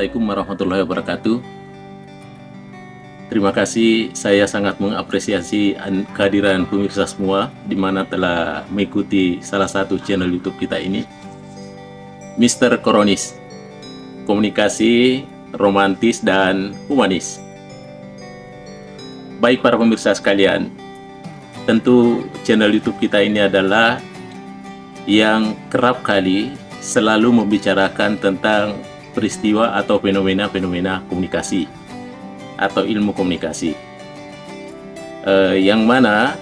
Assalamualaikum warahmatullahi wabarakatuh. Terima kasih, saya sangat mengapresiasi kehadiran pemirsa semua di mana telah mengikuti salah satu channel YouTube kita ini, Mr. Koronis, komunikasi romantis dan humanis. Baik para pemirsa sekalian, tentu channel YouTube kita ini adalah yang kerap kali selalu membicarakan tentang peristiwa atau fenomena-fenomena komunikasi atau ilmu komunikasi, yang mana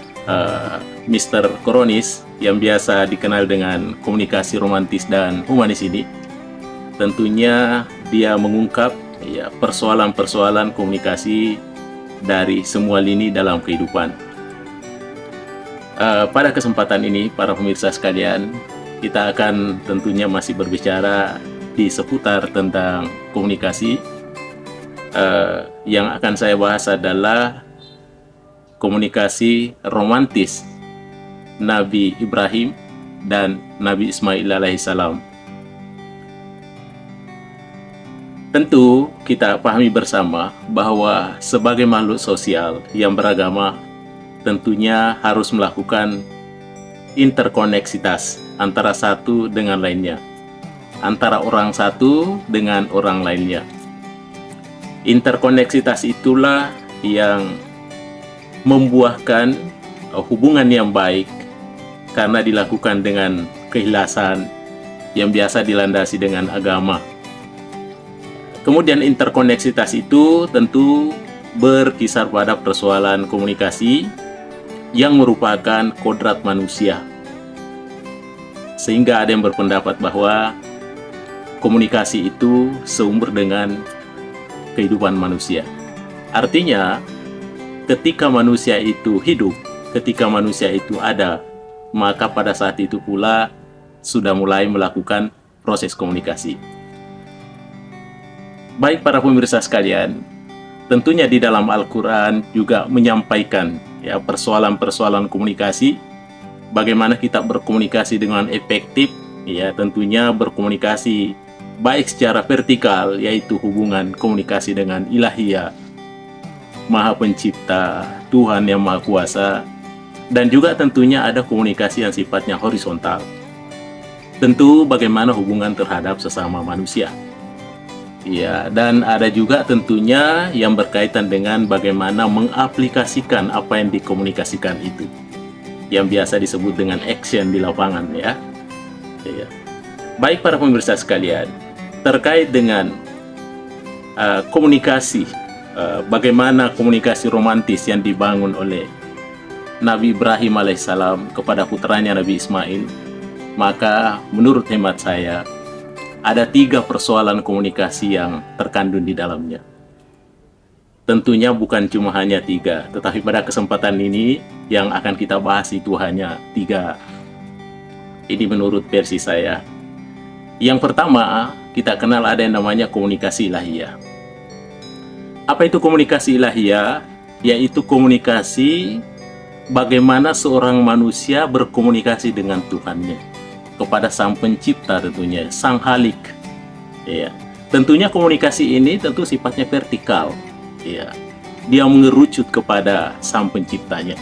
Mr. Koronis yang biasa dikenal dengan komunikasi romantis dan humanis ini, tentunya dia mengungkap ya persoalan-persoalan komunikasi dari semua lini dalam kehidupan. Pada kesempatan ini para pemirsa sekalian, kita akan tentunya masih berbicara di seputar tentang komunikasi. Yang akan saya bahas adalah komunikasi romantis Nabi Ibrahim dan Nabi Ismail alaihissalam. Tentu kita pahami bersama bahwa sebagai makhluk sosial yang beragama tentunya harus melakukan interkoneksitas antara satu dengan lainnya, antara orang satu dengan orang lainnya. Interkoneksitas itulah yang membuahkan hubungan yang baik karena dilakukan dengan keikhlasan yang biasa dilandasi dengan agama. Kemudian interkoneksitas itu tentu berkisar pada persoalan komunikasi yang merupakan kodrat manusia. Sehingga ada yang berpendapat bahwa komunikasi itu sumber dengan kehidupan manusia. Artinya, ketika manusia itu hidup, ketika manusia itu ada, maka pada saat itu pula sudah mulai melakukan proses komunikasi. Baik para pemirsa sekalian, tentunya di dalam Al-Quran juga menyampaikan ya persoalan-persoalan komunikasi, bagaimana kita berkomunikasi dengan efektif, ya tentunya berkomunikasi baik secara vertikal, yaitu hubungan komunikasi dengan ilahiyah, Maha Pencipta, Tuhan yang Maha Kuasa, dan juga tentunya ada komunikasi yang sifatnya horizontal. Tentu bagaimana hubungan terhadap sesama manusia. Ya, dan ada juga tentunya yang berkaitan dengan bagaimana mengaplikasikan apa yang dikomunikasikan itu, yang biasa disebut dengan action di lapangan ya. Ya. Baik para pemirsa sekalian, terkait dengan komunikasi, bagaimana komunikasi romantis yang dibangun oleh Nabi Ibrahim alaihissalam kepada putranya Nabi Ismail, maka menurut hemat saya ada 3 persoalan komunikasi yang terkandung di dalamnya. Tentunya bukan cuma hanya 3, tetapi pada kesempatan ini yang akan kita bahas itu hanya 3. Ini menurut versi saya. Yang pertama, kita kenal ada yang namanya komunikasi ilahiyah. Apa itu komunikasi ilahiyah? Yaitu komunikasi bagaimana seorang manusia berkomunikasi dengan Tuhannya, kepada Sang Pencipta tentunya, Sang Halik. Ya. Tentunya komunikasi ini tentu sifatnya vertikal. Ya. Dia mengerucut kepada Sang Penciptanya.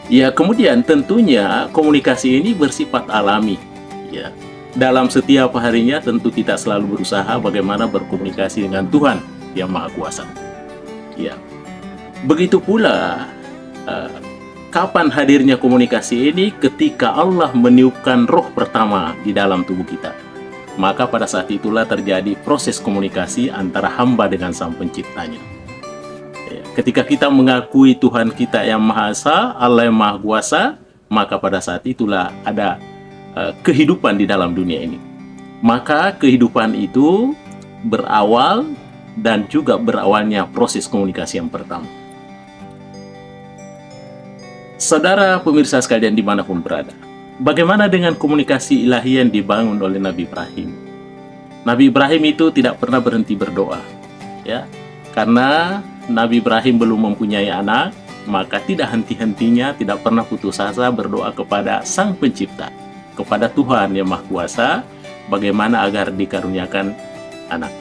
Ya, kemudian tentunya komunikasi ini bersifat alami. Ya. Dalam setiap harinya tentu kita selalu berusaha bagaimana berkomunikasi dengan Tuhan yang Maha Kuasa. Ya. Begitu pula kapan hadirnya komunikasi ini? Ketika Allah meniupkan roh pertama di dalam tubuh kita. Maka pada saat itulah terjadi proses komunikasi antara hamba dengan Sang Penciptanya. Ya. Ketika kita mengakui Tuhan kita yang Maha Esa, Allah yang Maha Kuasa, maka pada saat itulah ada kehidupan di dalam dunia ini. Maka kehidupan itu berawal dan juga berawalnya proses komunikasi yang pertama. Saudara pemirsa sekalian dimanapun berada, bagaimana dengan komunikasi ilahi yang dibangun oleh Nabi Ibrahim? Nabi Ibrahim itu tidak pernah berhenti berdoa, ya, karena Nabi Ibrahim belum mempunyai anak, maka tidak henti-hentinya, tidak pernah putus asa berdoa kepada Sang Pencipta, kepada Tuhan yang Maha Kuasa, bagaimana agar dikaruniakan anak.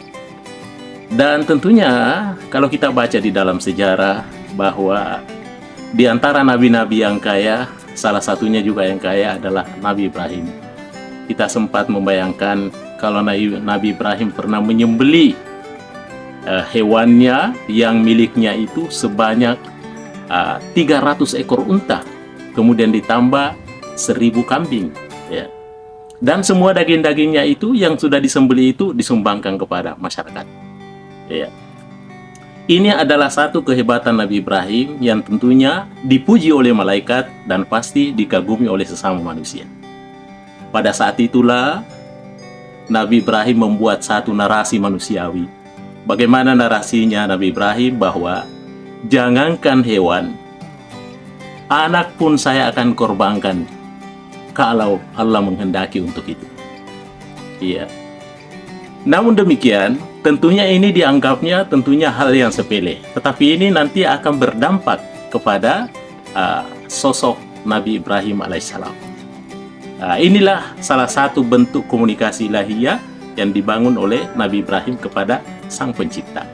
Dan tentunya kalau kita baca di dalam sejarah bahwa di antara nabi-nabi yang kaya, salah satunya juga yang kaya adalah Nabi Ibrahim. Kita sempat membayangkan kalau Nabi Ibrahim pernah menyembelih hewannya yang miliknya itu sebanyak 300 ekor unta, kemudian ditambah 1000 kambing, ya. Dan semua daging-dagingnya itu yang sudah disembelih itu disumbangkan kepada masyarakat. Ya. Ini adalah satu kehebatan Nabi Ibrahim yang tentunya dipuji oleh malaikat dan pasti dikagumi oleh sesama manusia. Pada saat itulah Nabi Ibrahim membuat satu narasi manusiawi. Bagaimana narasinya Nabi Ibrahim bahwa jangankan hewan, anak pun saya akan korbankan kalau Allah menghendaki untuk itu. Iya. Namun demikian, tentunya ini dianggapnya tentunya hal yang sepele. Tetapi ini nanti akan berdampak kepada sosok Nabi Ibrahim alaihissalam. Inilah salah satu bentuk komunikasi ilahiyah yang dibangun oleh Nabi Ibrahim kepada Sang Pencipta.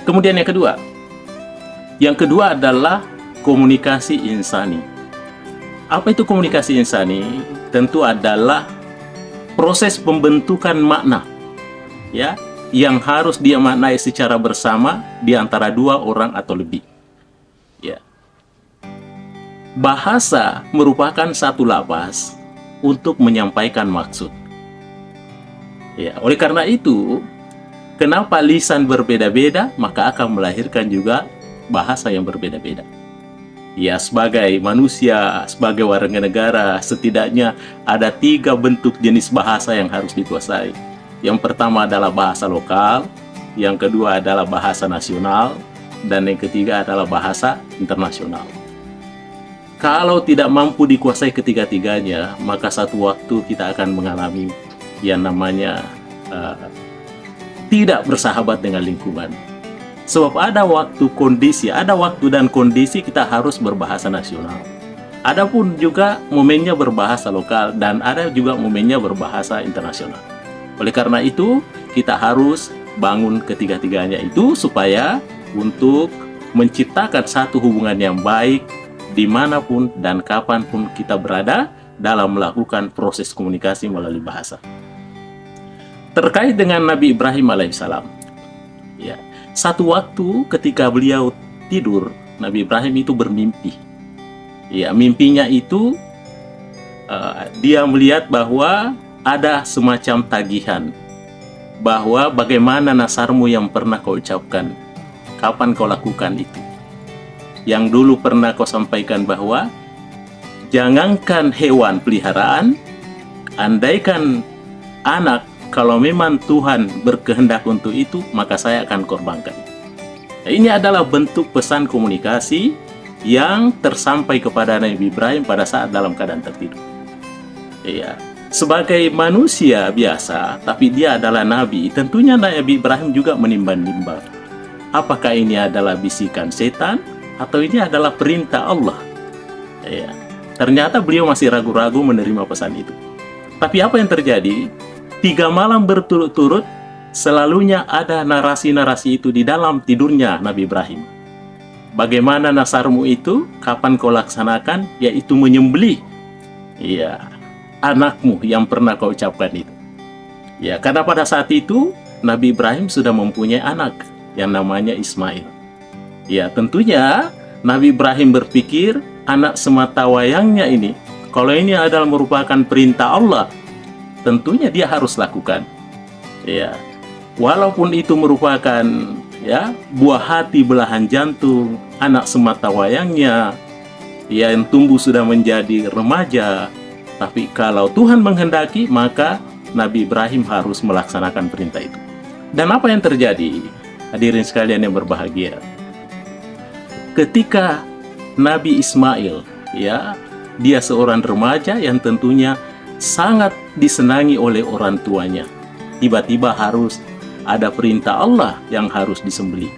Kemudian yang kedua. Yang kedua adalah komunikasi insani. Apa itu komunikasi insani? Tentu adalah proses pembentukan makna, ya, yang harus dia maknai secara bersama di antara dua orang atau lebih. Ya. Bahasa merupakan satu lafaz untuk menyampaikan maksud. Ya, oleh karena itu, kenapa lisan berbeda-beda, maka akan melahirkan juga bahasa yang berbeda-beda. Ya, sebagai manusia, sebagai warga negara, setidaknya ada 3 bentuk jenis bahasa yang harus dikuasai. Yang pertama adalah bahasa lokal, yang kedua adalah bahasa nasional, dan yang ketiga adalah bahasa internasional. Kalau tidak mampu dikuasai ketiga-tiganya, maka satu waktu kita akan mengalami yang namanya tidak bersahabat dengan lingkungan. Sebab ada waktu dan kondisi kita harus berbahasa nasional. Adapun juga momennya berbahasa lokal dan ada juga momennya berbahasa internasional. Oleh karena itu, kita harus bangun ketiga-tiganya itu supaya untuk menciptakan satu hubungan yang baik dimanapun dan kapanpun kita berada dalam melakukan proses komunikasi melalui bahasa. Terkait dengan Nabi Ibrahim alaihissalam, ya, satu waktu ketika beliau tidur, Nabi Ibrahim itu bermimpi. Ya, mimpinya itu dia melihat bahwa ada semacam tagihan, bahwa bagaimana nasarmu yang pernah kau ucapkan, kapan kau lakukan itu. Yang dulu pernah kau sampaikan bahwa jangankan hewan peliharaan, andaikan anak, kalau memang Tuhan berkehendak untuk itu, maka saya akan korbankan. Ini adalah bentuk pesan komunikasi yang tersampai kepada Nabi Ibrahim pada saat dalam keadaan tertidur. Ya, sebagai manusia biasa, tapi dia adalah Nabi, tentunya Nabi Ibrahim juga menimbang-nimbang. Apakah ini adalah bisikan setan, atau ini adalah perintah Allah? Ya, ternyata beliau masih ragu-ragu menerima pesan itu. Tapi apa yang terjadi? 3 malam berturut-turut selalunya ada narasi-narasi itu di dalam tidurnya Nabi Ibrahim. Bagaimana nasarmu itu, kapan kau laksanakan, yaitu menyembelih, ya, anakmu yang pernah kau ucapkan itu. Ya, karena pada saat itu Nabi Ibrahim sudah mempunyai anak yang namanya Ismail. Ya, tentunya Nabi Ibrahim berpikir anak semata wayangnya ini, kalau ini adalah merupakan perintah Allah, tentunya dia harus lakukan. Ya, walaupun itu merupakan, ya, buah hati belahan jantung anak semata wayangnya, ya, yang tumbuh sudah menjadi remaja, tapi kalau Tuhan menghendaki, maka Nabi Ibrahim harus melaksanakan perintah itu. Dan apa yang terjadi, hadirin sekalian yang berbahagia, ketika Nabi Ismail, ya, dia seorang remaja yang tentunya sangat disenangi oleh orang tuanya, tiba-tiba harus ada perintah Allah yang harus disembelih.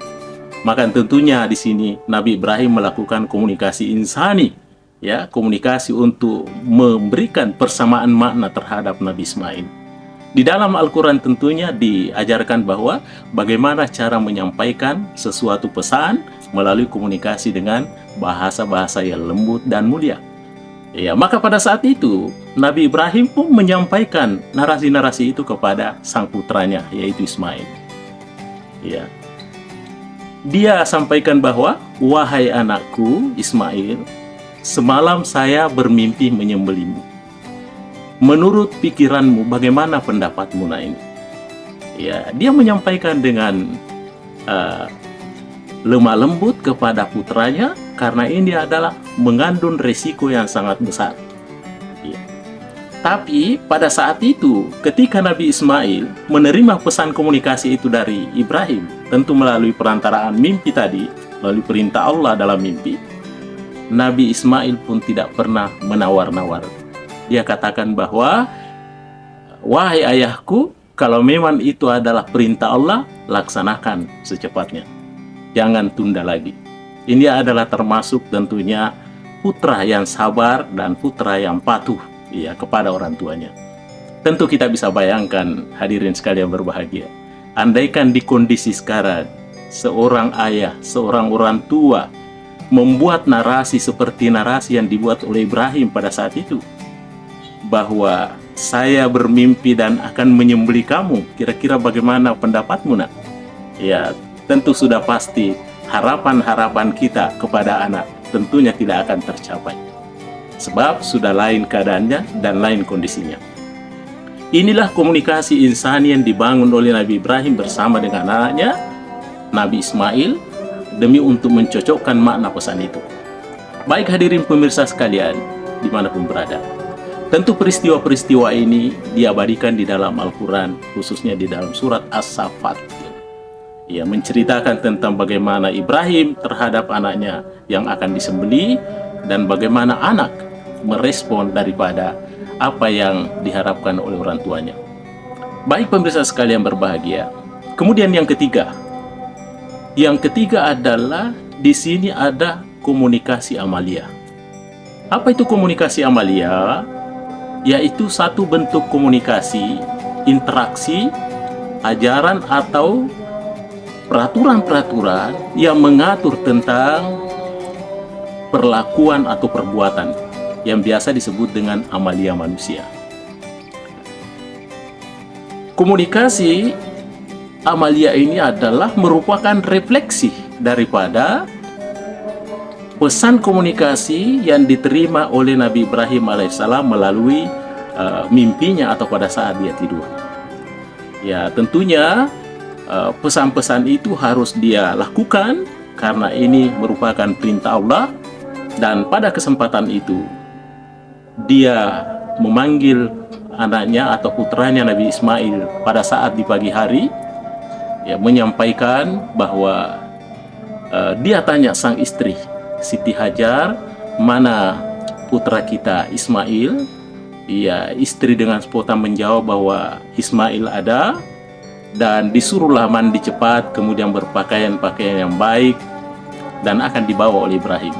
Maka tentunya di sini Nabi Ibrahim melakukan komunikasi insani, ya, komunikasi untuk memberikan persamaan makna terhadap Nabi Ismail. Di dalam Al-Quran tentunya diajarkan bahwa bagaimana cara menyampaikan sesuatu pesan melalui komunikasi dengan bahasa-bahasa yang lembut dan mulia. Ya, maka pada saat itu Nabi Ibrahim pun menyampaikan narasi-narasi itu kepada sang putranya, yaitu Ismail. Ya. Dia sampaikan bahwa, wahai anakku Ismail, semalam saya bermimpi menyembelihmu. Menurut pikiranmu, bagaimana pendapatmu ini? Ya, dia menyampaikan dengan lemah lembut kepada putranya, karena ini adalah mengandung resiko yang sangat besar. Ya. Tapi pada saat itu, ketika Nabi Ismail menerima pesan komunikasi itu dari Ibrahim, tentu melalui perantaraan mimpi tadi, melalui perintah Allah dalam mimpi, Nabi Ismail pun tidak pernah menawar-nawar. Dia katakan bahwa, wahai ayahku, kalau memang itu adalah perintah Allah, laksanakan secepatnya. Jangan tunda lagi. Ini adalah termasuk tentunya putra yang sabar dan putra yang patuh ya kepada orang tuanya. Tentu kita bisa bayangkan, hadirin sekalian berbahagia, andaikan di kondisi sekarang seorang ayah, seorang orang tua membuat narasi seperti narasi yang dibuat oleh Ibrahim pada saat itu, bahwa saya bermimpi dan akan menyembelih kamu, kira-kira bagaimana pendapatmu nak? Ya, tentu sudah pasti harapan-harapan kita kepada anak tentunya tidak akan tercapai, sebab sudah lain keadaannya dan lain kondisinya. Inilah komunikasi insani yang dibangun oleh Nabi Ibrahim bersama dengan anaknya Nabi Ismail demi untuk mencocokkan makna pesan itu. Baik hadirin pemirsa sekalian dimanapun berada, tentu peristiwa-peristiwa ini diabadikan di dalam Al-Quran, khususnya di dalam surat As-Saffat. Ia menceritakan tentang bagaimana Ibrahim terhadap anaknya yang akan disembelih dan bagaimana anak merespon daripada apa yang diharapkan oleh orang tuanya. Baik pemirsa sekalian berbahagia. Kemudian yang ketiga. Yang ketiga adalah di sini ada komunikasi amalia. Apa itu komunikasi amalia? Yaitu satu bentuk komunikasi, interaksi, ajaran atau peraturan-peraturan yang mengatur tentang perlakuan atau perbuatan yang biasa disebut dengan amalia manusia. Komunikasi amalia ini adalah merupakan refleksi daripada pesan komunikasi yang diterima oleh Nabi Ibrahim alaihissalam melalui mimpinya atau pada saat dia tidur. Ya, tentunya pesan-pesan itu harus dia lakukan karena ini merupakan perintah Allah, dan pada kesempatan itu dia memanggil anaknya atau putranya Nabi Ismail pada saat di pagi hari, ya, menyampaikan bahwa dia tanya sang istri Siti Hajar, mana putra kita Ismail? Ya, istri dengan spontan menjawab bahwa Ismail ada, dan disuruhlah mandi cepat, kemudian berpakaian pakaian yang baik, dan akan dibawa oleh Ibrahim.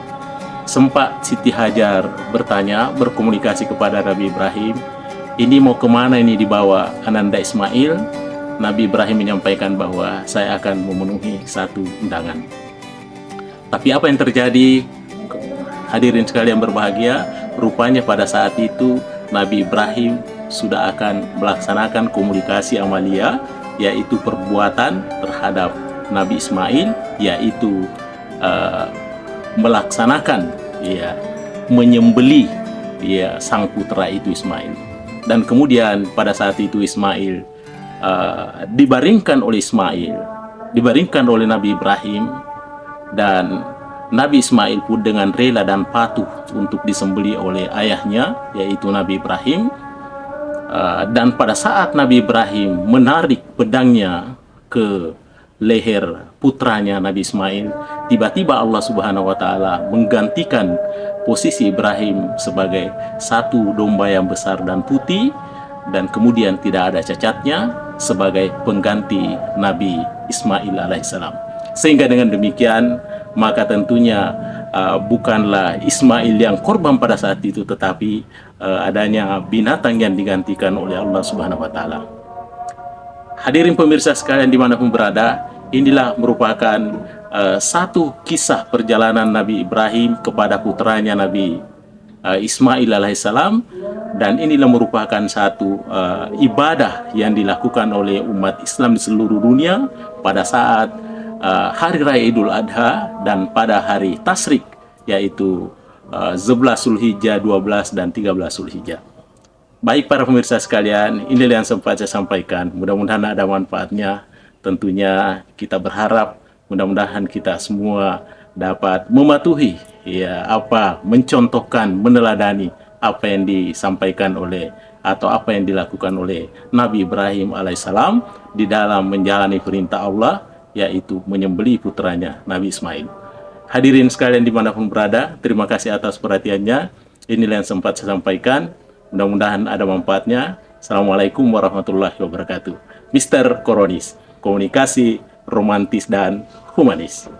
Sempat Siti Hajar bertanya, berkomunikasi kepada Nabi Ibrahim, ini mau kemana ini dibawa Ananda Ismail? Nabi Ibrahim menyampaikan bahwa saya akan memenuhi satu undangan. Tapi apa yang terjadi, hadirin sekalian berbahagia, rupanya pada saat itu Nabi Ibrahim sudah akan melaksanakan komunikasi amalia, yaitu perbuatan terhadap Nabi Ismail, yaitu melaksanakan, ya, menyembelih, ya, sang putra itu Ismail. Dan kemudian pada saat itu Ismail dibaringkan oleh Nabi Ibrahim, dan Nabi Ismail pun dengan rela dan patuh untuk disembelih oleh ayahnya, yaitu Nabi Ibrahim. Dan pada saat Nabi Ibrahim menarik pedangnya ke leher putranya Nabi Ismail, tiba-tiba Allah Subhanahu wa Ta'ala menggantikan posisi Ibrahim sebagai satu domba yang besar dan putih, dan kemudian tidak ada cacatnya sebagai pengganti Nabi Ismail alaihissalam. Sehingga dengan demikian, maka tentunya bukanlah Ismail yang korban pada saat itu, tetapi adanya binatang yang digantikan oleh Allah Subhanahu wa Ta'ala. Hadirin pemirsa sekalian dimanapun berada, inilah merupakan satu kisah perjalanan Nabi Ibrahim kepada putranya Nabi Ismail alaihissalam, dan inilah merupakan satu ibadah yang dilakukan oleh umat Islam di seluruh dunia pada saat Hari Raya Idul Adha dan pada hari Tasyrik, yaitu 11 Zulhijjah, 12 dan 13 Zulhijjah. Baik para pemirsa sekalian, inilah yang sempat saya sampaikan. Mudah-mudahan ada manfaatnya. Tentunya kita berharap mudah-mudahan kita semua dapat mematuhi mencontohkan, meneladani apa yang disampaikan oleh atau apa yang dilakukan oleh Nabi Ibrahim alaihissalam di dalam menjalani perintah Allah, yaitu menyembelih putranya Nabi Ismail. Hadirin sekalian dimanapun berada, terima kasih atas perhatiannya. Inilah yang sempat saya sampaikan. Mudah-mudahan ada manfaatnya. Assalamualaikum warahmatullahi wabarakatuh. Mr. Koronis, komunikasi romantis dan humanis.